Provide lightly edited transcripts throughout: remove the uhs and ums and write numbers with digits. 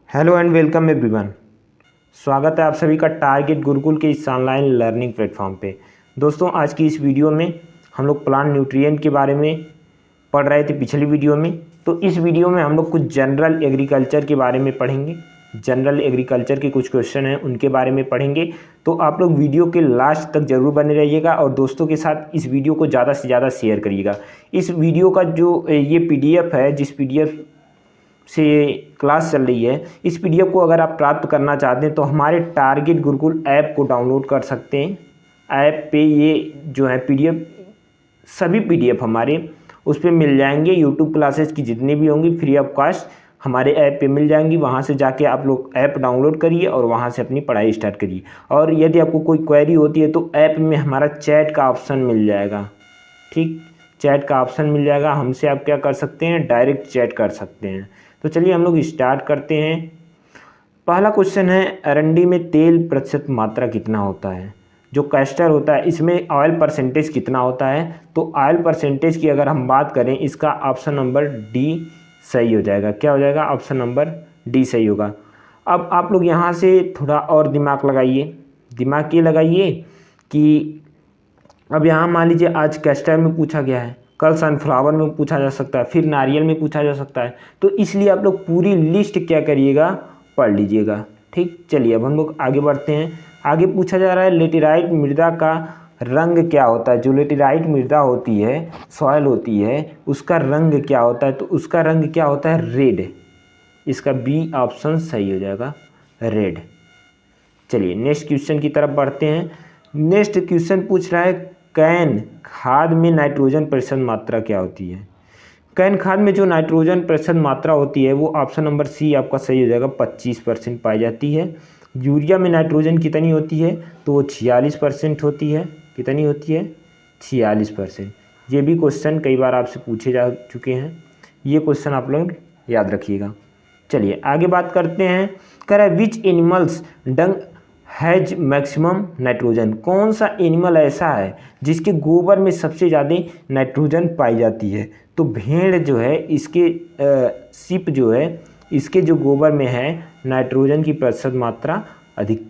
Hello and welcome everyone. स्वागत है आप सभी का टारगेट गुरुकुल के इस ऑनलाइन लर्निंग प्लेटफॉर्म पे। दोस्तों, आज की इस वीडियो में हम लोग प्लांट न्यूट्रिएंट के बारे में पढ़ रहे थे पिछली वीडियो में। तो इस वीडियो में हम लोग कुछ जनरल एग्रीकल्चर के बारे में पढ़ेंगे। जनरल एग्रीकल्चर के कुछ क्वेश्चन हैं, उनके बारे में पढ़ेंगे। तो आप लोग वीडियो के लास्ट तक जरूर बने रहिएगा और दोस्तों के साथ इस वीडियो को ज़्यादा से ज़्यादा शेयर करिएगा। इस वीडियो का जो ये PDF है, जिस PDF से क्लास चल रही है, इस PDF को अगर आप प्राप्त करना चाहते हैं तो हमारे टारगेट गुरुकुल ऐप को डाउनलोड कर सकते हैं। ऐप पे ये जो है PDF, सभी PDF हमारे उस पर मिल जाएंगे। यूट्यूब क्लासेस की जितनी भी होंगी फ्री ऑफ कॉस्ट हमारे ऐप पे मिल जाएंगी। वहाँ से जाके आप लोग ऐप डाउनलोड करिए और वहाँ से अपनी पढ़ाई स्टार्ट करिए। और यदि आपको कोई क्वेरी होती है तो ऐप में हमारा चैट का ऑप्शन मिल जाएगा। ठीक, चैट का ऑप्शन मिल जाएगा। हमसे आप क्या कर सकते हैं, डायरेक्ट चैट कर सकते हैं। तो चलिए हम लोग स्टार्ट करते हैं। पहला क्वेश्चन है, अरंडी में तेल प्रतिशत मात्रा कितना होता है। जो कैस्टर होता है इसमें ऑयल परसेंटेज कितना होता है। तो ऑयल परसेंटेज की अगर हम बात करें, इसका ऑप्शन नंबर डी सही हो जाएगा। क्या हो जाएगा, ऑप्शन नंबर डी सही होगा। अब आप लोग यहाँ से थोड़ा और दिमाग लगाइए। दिमाग ये लगाइए कि अब यहाँ मान लीजिए आज कैस्टर में पूछा गया है, कल सनफ्लावर में पूछा जा सकता है, फिर नारियल में पूछा जा सकता है। तो इसलिए आप लोग पूरी लिस्ट क्या करिएगा, पढ़ लीजिएगा। ठीक, चलिए अब हम लोग आगे बढ़ते हैं। आगे पूछा जा रहा है, लेटेराइट मृदा का रंग क्या होता है। जो लेटेराइट मृदा होती है, सॉइल होती है, उसका रंग क्या होता है। तो उसका रंग क्या होता है, रेड। इसका बी ऑप्शन सही हो जाएगा, रेड। चलिए नेक्स्ट क्वेश्चन की तरफ बढ़ते हैं। नेक्स्ट क्वेश्चन पूछ रहा है, कैन खाद में नाइट्रोजन प्रतिशत मात्रा क्या होती है। कैन खाद में जो नाइट्रोजन प्रतिशत मात्रा होती है वो ऑप्शन नंबर सी आपका सही हो जाएगा, 25% पाई जाती है। यूरिया में नाइट्रोजन कितनी होती है, तो वो 46% होती है। कितनी होती है, 46%। ये भी क्वेश्चन कई बार आपसे पूछे जा चुके हैं, ये क्वेश्चन आप लोग याद रखिएगा। चलिए आगे बात करते हैं। कह रहा है, which animals dung has maximum nitrogen. कौन सा एनिमल ऐसा है जिसके गोबर में सबसे ज़्यादा नाइट्रोजन पाई जाती है। तो भेड़ जो है, इसके सिप जो है, इसके जो गोबर में है नाइट्रोजन की प्रतिशत मात्रा अधिक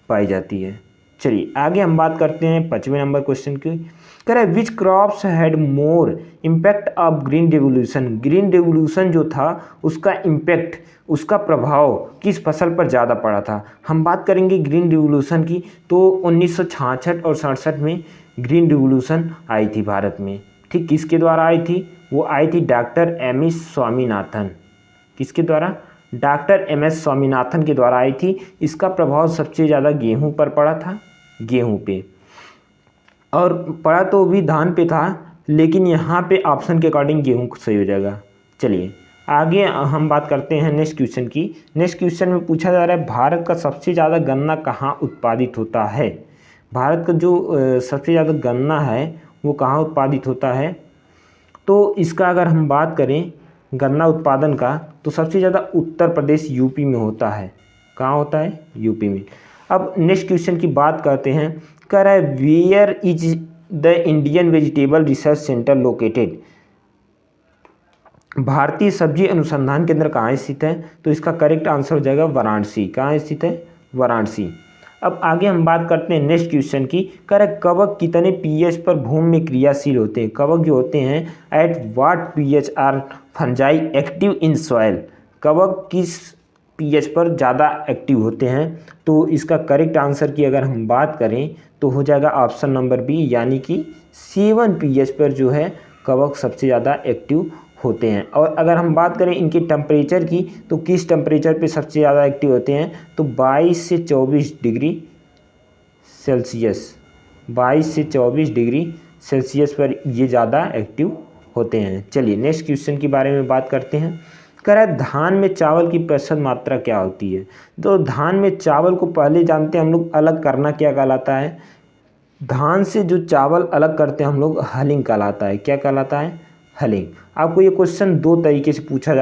पाई जाती है। चलिए आगे हम बात करते हैं 5वें नंबर क्वेश्चन की। कह रहा है, which crops had more impact of green revolution. Green revolution जो था उसका इम्पैक्ट, उसका प्रभाव किस फसल पर ज़्यादा पड़ा था। हम बात करेंगे ग्रीन रिवोल्यूशन की, तो 1966 और 67 में ग्रीन रिवोल्यूशन आई थी भारत में। ठीक, किसके द्वारा आई थी, वो आई थी डॉक्टर MS स्वामीनाथन। किसके द्वारा, डॉक्टर MS स्वामीनाथन के द्वारा आई थी। इसका प्रभाव सबसे ज़्यादा गेहूँ पर पड़ा था, गेहूँ पे, और पड़ा तो भी धान पे था, लेकिन यहाँ पे ऑप्शन के अकॉर्डिंग गेहूँ सही हो जाएगा। चलिए आगे हम बात करते हैं नेक्स्ट क्वेश्चन की। नेक्स्ट क्वेश्चन में पूछा जा रहा है, भारत का सबसे ज़्यादा गन्ना कहाँ उत्पादित होता है। भारत का जो सबसे ज़्यादा गन्ना है वो कहाँ उत्पादित होता है। तो इसका अगर हम बात करें गन्ना उत्पादन का, तो सबसे ज़्यादा उत्तर प्रदेश UP में होता है। कहाँ होता है, UP में। अब नेक्स्ट क्वेश्चन की बात करते हैं। कह रहा है, where is the Indian vegetable research centre located. भारतीय सब्जी अनुसंधान केंद्र कहाँ स्थित है। तो इसका करेक्ट आंसर हो जाएगा वाराणसी। कहाँ स्थित है, वाराणसी। अब आगे हम बात करते हैं नेक्स्ट क्वेश्चन की। कह रहा है, कवक कितने pH पर भूमि में क्रियाशील होते हैं। कवक जो होते हैं, at what pH are fungi active in soil. कवक किस pH पर ज़्यादा एक्टिव होते हैं। तो इसका करेक्ट आंसर की अगर हम बात करें तो हो जाएगा ऑप्शन नंबर बी, यानी कि 7 pH पर जो है कवक सबसे ज़्यादा एक्टिव होते हैं। और अगर हम बात करें इनके टेम्परेचर की, तो किस टेम्परेचर पे सबसे ज़्यादा एक्टिव होते हैं। तो 22 से 24 डिग्री सेल्सियस, 22 से 24 डिग्री सेल्सियस पर ये ज़्यादा एक्टिव होते हैं। चलिए नेक्स्ट क्वेश्चन के बारे में बात करते हैं। कह रहा है, धान में चावल की प्रतिशत मात्रा क्या होती है। तो धान में चावल को पहले जानते हैं हम लोग, अलग करना क्या कहलाता है। धान से जो चावल अलग करते हैं हम लोग, हलिंग कहलाता है। क्या कहलाता है, हलिंग। आपको ये क्वेश्चन 2 तरीके से पूछा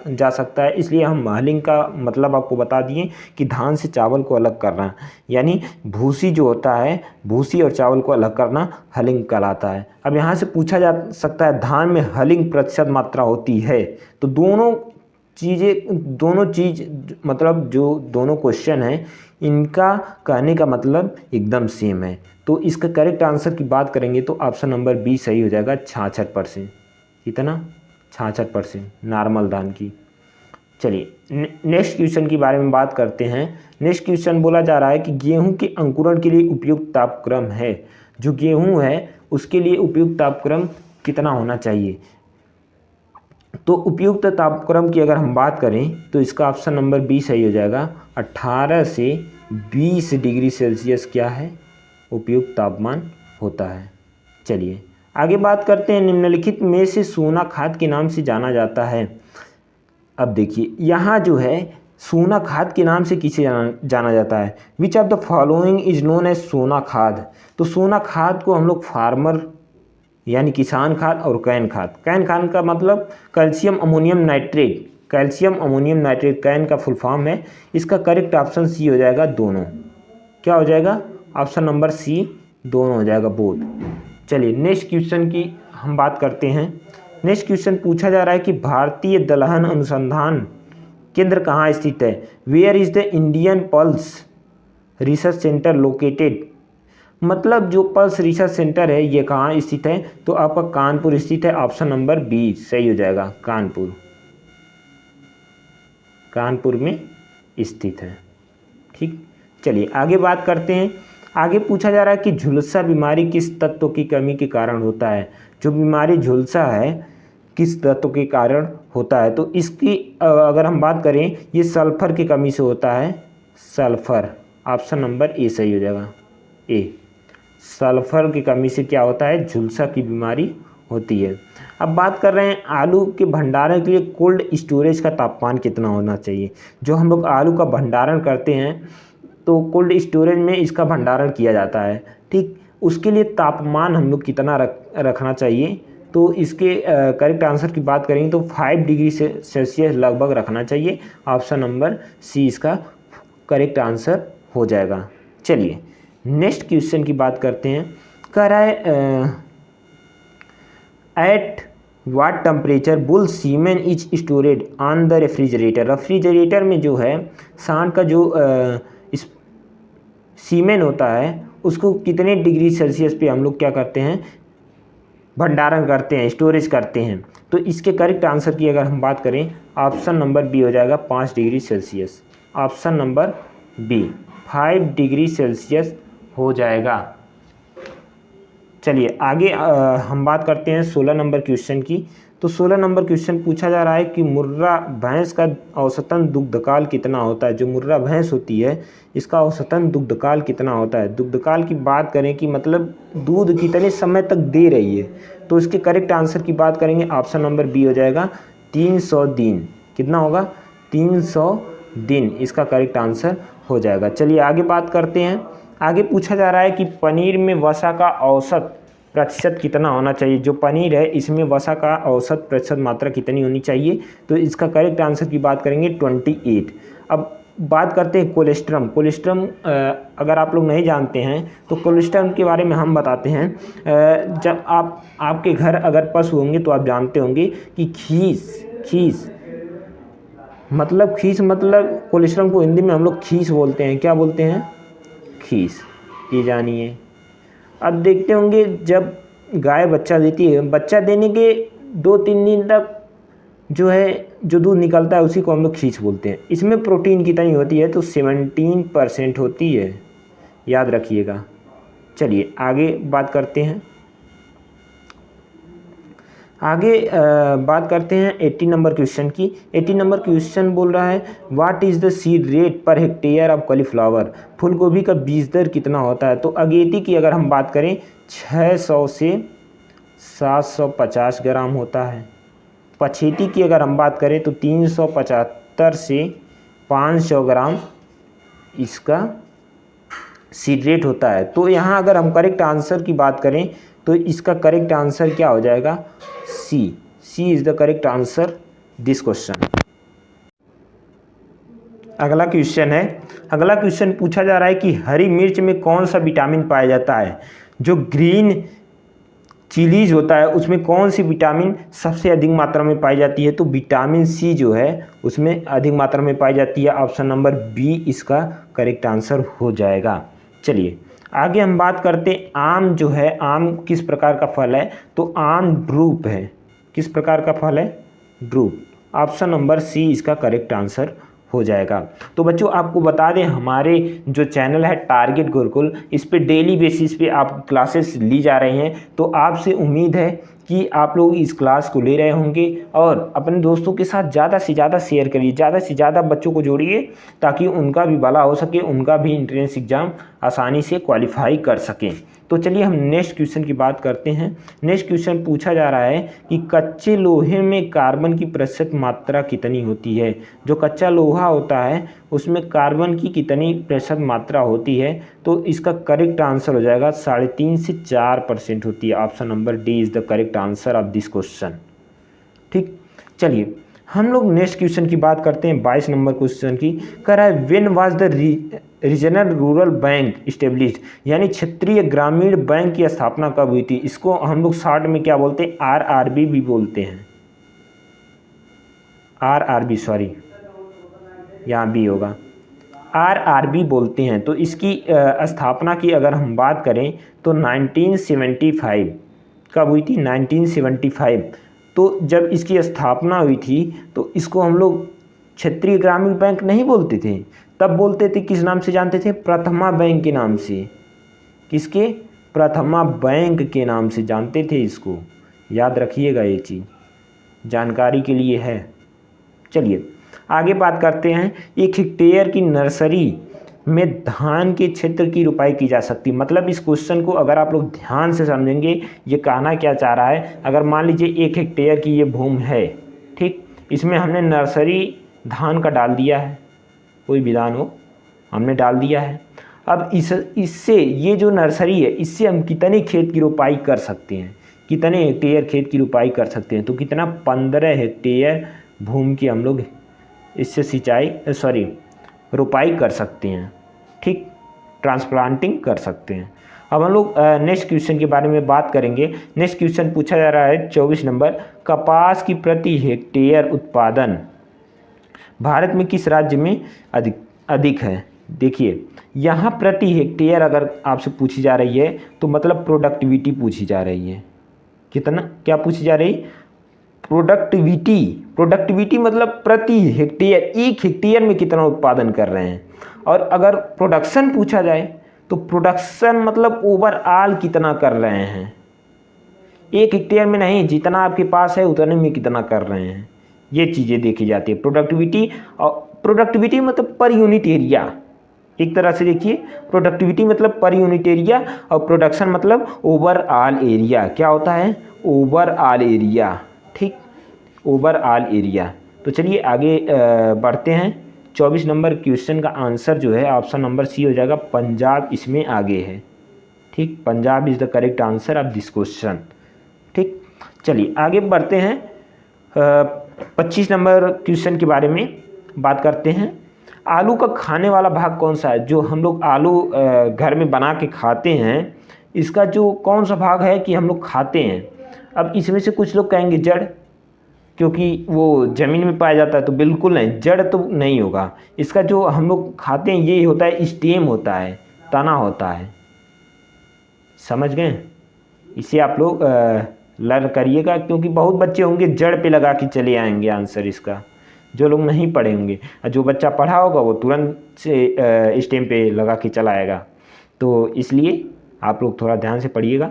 जा सकता है, इसलिए हम हलिंग का मतलब आपको बता दिए कि धान से चावल को अलग करना, यानी भूसी जो होता है, भूसी और चावल को अलग करना हलिंग कहलाता है। अब यहाँ से पूछा जा सकता है धान में हलिंग प्रतिशत मात्रा होती है, तो दोनों चीज़ें, दोनों चीज़ मतलब जो दोनों क्वेश्चन हैं इनका कहने का मतलब एकदम सेम है। तो इसका करेक्ट आंसर की बात करेंगे तो ऑप्शन नंबर बी सही हो जाएगा, 66%। कितना? 66% नॉर्मल धान की। चलिए नेक्स्ट क्वेश्चन के बारे में बात करते हैं। नेक्स्ट क्वेश्चन बोला जा रहा है कि गेहूं के अंकुरण के लिए उपयुक्त तापक्रम है, जो गेहूं है उसके लिए उपयुक्त तापक्रम कितना होना चाहिए। तो उपयुक्त तापक्रम की अगर हम बात करें तो इसका ऑप्शन नंबर बी सही हो जाएगा, 18 से 20 डिग्री सेल्सियस क्या है, उपयुक्त तापमान होता है। चलिए आगे बात करते हैं, निम्नलिखित में से सोना खाद के नाम से जाना जाता है। अब देखिए यहाँ जो है सोना खाद के नाम से किसे जाना जाता है, which of the following is known as सोना खाद। तो सोना खाद को हम लोग फार्मर यानी किसान खाद और कैन खाद का मतलब calcium ammonium nitrate, calcium ammonium nitrate can का फुल फॉर्म है। इसका करेक्ट ऑप्शन सी हो जाएगा, दोनों। क्या हो जाएगा? ऑप्शन नंबर सी, दोनों हो जाएगा, बोथ। चलिए नेक्स्ट क्वेश्चन की हम बात करते हैं। नेक्स्ट क्वेश्चन पूछा जा रहा है कि भारतीय दलहन अनुसंधान केंद्र कहाँ स्थित है, where is the Indian pulse research centre located. मतलब जो पल्स रिसर्च सेंटर है ये कहाँ स्थित है, तो आपका कानपुर स्थित है, ऑप्शन नंबर बी सही हो जाएगा, कानपुर, कानपुर में स्थित है। ठीक, चलिए आगे बात करते हैं। आगे पूछा जा रहा है कि झुलसा बीमारी किस तत्व की कमी के कारण होता है। जो बीमारी झुलसा है किस तत्व के कारण होता है, तो इसकी अगर हम बात करें ये सल्फर की कमी से होता है, सल्फर, ऑप्शन नंबर ए सही हो जाएगा, ए, सल्फर की कमी से क्या होता है, झुलसा की बीमारी होती है। अब बात कर रहे हैं आलू के भंडारण के लिए कोल्ड स्टोरेज का तापमान कितना होना चाहिए। जो हम लोग आलू का भंडारण करते हैं तो कोल्ड स्टोरेज में इसका भंडारण किया जाता है, ठीक, उसके लिए तापमान हम लोग कितना रखना चाहिए। तो इसके करेक्ट आंसर की बात करेंगे तो 5 डिग्री सेल्सियस लगभग रखना चाहिए, ऑप्शन नंबर सी इसका करेक्ट आंसर हो जाएगा। चलिए नेक्स्ट क्वेश्चन की बात करते हैं। कह रहा है at what temperature bull semen is stored on the refrigerator. Refrigerator में जो है सांड का जो सीमेन होता है उसको कितने डिग्री सेल्सियस पे हम लोग क्या करते हैं, भंडारण करते हैं, स्टोरेज करते हैं। तो इसके करेक्ट आंसर की अगर हम बात करें ऑप्शन नंबर बी हो जाएगा, 5 degree Celsius, option number B 5 degree Celsius हो जाएगा। चलिए आगे हम बात करते हैं 16 नंबर क्वेश्चन की। तो 16 नंबर क्वेश्चन पूछा जा रहा है कि मुर्रा भैंस का औसतन दुग्धकाल कितना होता है। जो मुर्रा भैंस होती है इसका औसतन दुग्धकाल कितना होता है। दुग्धकाल की बात करें कि मतलब दूध कितने समय तक दे रही है, तो इसके करेक्ट आंसर की बात करेंगे ऑप्शन नंबर बी हो जाएगा, 300 दिन। कितना होगा? 300 दिन इसका करेक्ट आंसर हो जाएगा। चलिए आगे बात करते हैं। आगे पूछा जा रहा है कि पनीर में वसा का औसत प्रतिशत कितना होना चाहिए। जो पनीर है इसमें वसा का औसत प्रतिशत मात्रा कितनी होनी चाहिए, तो इसका करेक्ट आंसर की बात करेंगे 28। अब बात करते हैं कोलेस्ट्रम। कोलेस्ट्रम अगर आप लोग नहीं जानते हैं तो कोलेस्ट्रम के बारे में हम बताते हैं। जब आपके घर अगर पशु होंगे तो आप जानते होंगे कि खीस मतलब कोलेस्ट्रम को हिंदी में हम लोग खीस बोलते हैं। क्या बोलते हैं? खीस, ये जानिए। अब देखते होंगे जब गाय बच्चा देती है, बच्चा देने के 2-3 दिन तक जो दूध निकलता है उसी को हम लोग खीस बोलते हैं। इसमें प्रोटीन कितनी होती है, तो 17% होती है, याद रखिएगा। चलिए आगे बात करते हैं। बात करते हैं 80 नंबर क्वेश्चन की। 80 नंबर क्वेश्चन बोल रहा है what is the seed rate per hectare of cauliflower. फूल गोभी का बीज दर कितना होता है। तो अगेती की अगर हम बात करें 600 से 750 ग्राम होता है। पछेती की अगर हम बात करें तो 375 से 500 ग्राम इसका सीड रेट होता है। तो यहाँ अगर हम करेक्ट आंसर की बात करें तो इसका करेक्ट आंसर क्या हो जाएगा, C is the correct answer this question. अगला क्वेश्चन पूछा जा रहा है कि हरी मिर्च में कौन सा विटामिन पाया जाता है। जो ग्रीन चिलीज होता है उसमें कौन सी विटामिन सबसे अधिक मात्रा में पाई जाती है? तो विटामिन सी जो है उसमें अधिक मात्रा में पाई जाती है। ऑप्शन नंबर बी इसका करेक्ट आंसर हो जाएगा। चलिए आगे हम बात करते हैं, आम जो है, आम किस प्रकार का फल है? तो आम ड्रूप है। किस प्रकार का फल है? ड्रूप। ऑप्शन नंबर सी इसका करेक्ट आंसर हो जाएगा। तो बच्चों आपको बता दें, हमारे जो चैनल है टारगेट गुरुकुल, इस पे डेली बेसिस पे आप क्लासेस ली जा रही हैं। तो आपसे उम्मीद है कि आप लोग इस क्लास को ले रहे होंगे और अपने दोस्तों के साथ ज़्यादा से ज़्यादा शेयर करिए, ज़्यादा से ज़्यादा बच्चों को जोड़िए ताकि उनका भी भला हो सके, उनका भी एंट्रेंस एग्ज़ाम आसानी से क्वालिफाई कर सकें। तो चलिए हम नेक्स्ट क्वेश्चन की बात करते हैं। नेक्स्ट क्वेश्चन पूछा जा रहा है कि कच्चे लोहे में कार्बन की प्रतिशत मात्रा कितनी होती है? जो कच्चा लोहा होता है उसमें कार्बन की कितनी प्रतिशत मात्रा होती है? तो इसका करेक्ट आंसर हो जाएगा 3.5 से 4% होती है। Option number D is the correct answer of this question. ठीक, चलिए हम लोग नेक्स्ट क्वेश्चन की बात करते हैं, 22 नंबर क्वेश्चन की। कह रहा है when was the regional rural bank established, यानी क्षेत्रीय ग्रामीण बैंक की स्थापना कब हुई थी? इसको हम लोग शॉर्ट में क्या बोलते हैं? आरआरबी भी बोलते हैं। आरआरबी, सॉरी यहाँ भी होगा, आरआरबी बोलते हैं। तो इसकी स्थापना की अगर हम बात करें तो 1975 कब हुई थी? 1975। तो जब इसकी स्थापना हुई थी तो इसको हम लोग क्षेत्रीय ग्रामीण बैंक नहीं बोलते थे, तब बोलते थे किस नाम से जानते थे? प्रथमा बैंक के नाम से। किसके? प्रथमा बैंक के नाम से जानते थे इसको। याद रखिएगा, ये चीज़ जानकारी के लिए है। चलिए आगे बात करते हैं। 1 हेक्टेयर की नर्सरी में धान के क्षेत्र की रुपाई की जा सकती है। मतलब इस क्वेश्चन को अगर आप लोग ध्यान से समझेंगे, ये कहना क्या चाह रहा है, अगर मान लीजिए 1 हेक्टेयर की ये भूमि है, ठीक, इसमें हमने नर्सरी धान का डाल दिया है, कोई भी धान हो हमने डाल दिया है। अब इससे ये जो नर्सरी है इससे हम कितने खेत की रुपाई कर सकते हैं? कितने हेक्टेयर खेत की रुपाई कर सकते हैं? तो कितना? 15 हेक्टेयर भूमि की हम लोग इससे रुपाई कर सकते हैं। ठीक, ट्रांसप्लांटिंग कर सकते हैं। अब हम लोग नेक्स्ट क्वेश्चन के बारे में बात करेंगे। नेक्स्ट क्वेश्चन पूछा जा रहा है 24 नंबर, कपास की प्रति हेक्टेयर उत्पादन भारत में किस राज्य में अधिक है? देखिए यहाँ प्रति हेक्टेयर अगर आपसे पूछी जा रही है तो मतलब प्रोडक्टिविटी पूछी जा रही है। कितना, क्या पूछी जा रही? प्रोडक्टिविटी मतलब प्रति हेक्टेयर, 1 हेक्टेयर में कितना उत्पादन कर रहे हैं। और अगर प्रोडक्शन पूछा जाए तो प्रोडक्शन मतलब ओवरऑल कितना कर रहे हैं। 1 हेक्टेयर में नहीं, जितना आपके पास है उतने में कितना कर रहे हैं, ये चीज़ें देखी जाती है प्रोडक्टिविटी। और प्रोडक्टिविटी मतलब पर यूनिट एरिया, एक तरह से देखिए प्रोडक्टिविटी मतलब पर यूनिट एरिया और प्रोडक्शन मतलब ओवरऑल एरिया। क्या होता है? Overall area. ठीक, ओवरऑल एरिया। तो चलिए आगे बढ़ते हैं। 24 नंबर क्वेश्चन का आंसर जो है ऑप्शन नंबर सी हो जाएगा, पंजाब इसमें आगे है। ठीक, Punjab is the correct answer of this question. ठीक, चलिए आगे बढ़ते हैं। 25 नंबर क्वेश्चन के बारे में बात करते हैं। आलू का खाने वाला भाग कौन सा है? जो हम लोग आलू घर में बना के खाते हैं, इसका जो कौन सा भाग है कि हम लोग खाते हैं? अब इसमें से कुछ लोग कहेंगे जड़, क्योंकि वो ज़मीन में पाया जाता है, तो बिल्कुल नहीं, जड़ तो नहीं होगा। इसका जो हम लोग खाते हैं ये होता है स्टेम होता है, तना होता है। समझ गए? इसे आप लोग लर्न करिएगा, क्योंकि बहुत बच्चे होंगे जड़ पे लगा के चले आएंगे आंसर इसका, जो लोग नहीं पढ़े होंगे। जो बच्चा पढ़ा होगा वो तुरंत से स्टेम पे लगा के चला आएगा। तो इसलिए आप लोग थोड़ा ध्यान से पढ़िएगा।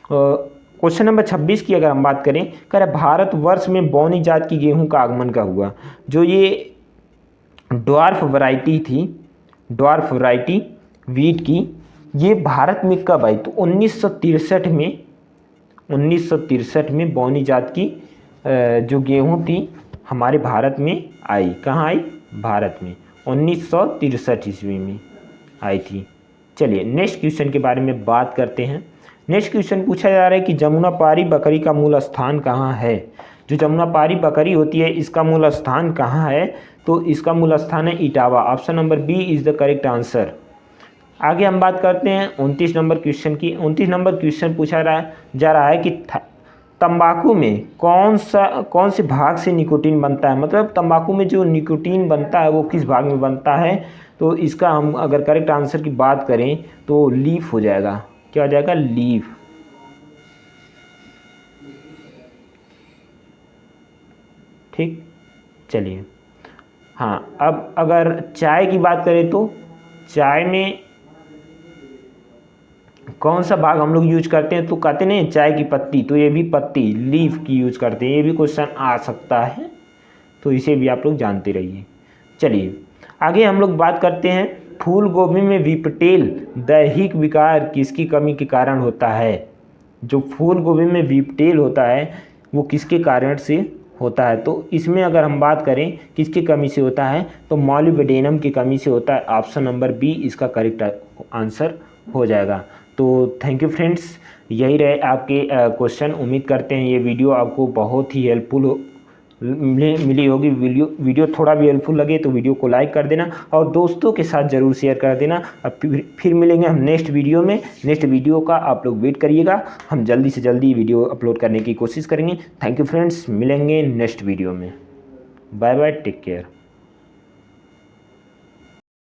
क्वेश्चन नंबर 26 की अगर हम बात करें, कह रहे भारतवर्ष में बौनी जात की गेहूं का आगमन कब हुआ? जो ये ड्वार्फ वैरायटी थी, ड्वार्फ वैरायटी वीट की, ये भारत में कब आई? तो 1963 में बौनी जात की जो गेहूं थी हमारे भारत में आई। कहाँ आई? भारत में 1963 ईस्वी में आई थी। चलिए नेक्स्ट क्वेश्चन के बारे में बात करते हैं। नेक्स्ट क्वेश्चन पूछा जा रहा है कि जमुनापारी बकरी का मूल स्थान कहाँ है? जो जमुनापारी बकरी होती है इसका मूल स्थान कहाँ है? तो इसका मूल स्थान है Etawah. Option number B is the correct answer. आगे हम बात करते हैं 29 नंबर क्वेश्चन की। 29 नंबर क्वेश्चन पूछा जा रहा है कि तंबाकू में कौन से भाग से निकोटीन बनता है, मतलब तंबाकू में जो निकोटीन बनता है वो किस भाग में बनता है। तो इसका हम अगर करेक्ट आंसर की बात करें तो लीफ हो जाएगा। क्या हो जाएगा? लीफ। ठीक, चलिए। हाँ, अब अगर चाय की बात करें तो चाय में कौन सा भाग हम लोग यूज करते हैं, तो कहते नहीं चाय की पत्ती, तो ये भी पत्ती लीफ की यूज करते हैं। ये भी क्वेश्चन आ सकता है, तो इसे भी आप लोग जानते रहिए। चलिए आगे हम लोग बात करते हैं फूल गोभी में विपटेल दैहिक विकार किसकी कमी के कारण होता है। जो फूल गोभी में विपटेल होता है वो किसके कारण से होता है। तो इसमें अगर हम बात करें किसकी कमी से होता है तो मॉलिबेडेनम की कमी से होता है। ऑप्शन नंबर बी इसका करेक्ट आंसर हो जाएगा। तो थैंक यू फ्रेंड्स, यही रहे आपके क्वेश्चन। उम्मीद करते हैं ये वीडियो आपको बहुत ही हेल्पफुल मिली होगी। वीडियो थोड़ा भी हेल्पफुल लगे तो वीडियो को लाइक कर देना और दोस्तों के साथ ज़रूर शेयर कर देना। अब फिर मिलेंगे हम नेक्स्ट वीडियो में। नेक्स्ट वीडियो का आप लोग वेट करिएगा, हम जल्दी से जल्दी वीडियो अपलोड करने की कोशिश करेंगे। थैंक यू फ्रेंड्स, मिलेंगे नेक्स्ट वीडियो में। Bye bye, take care.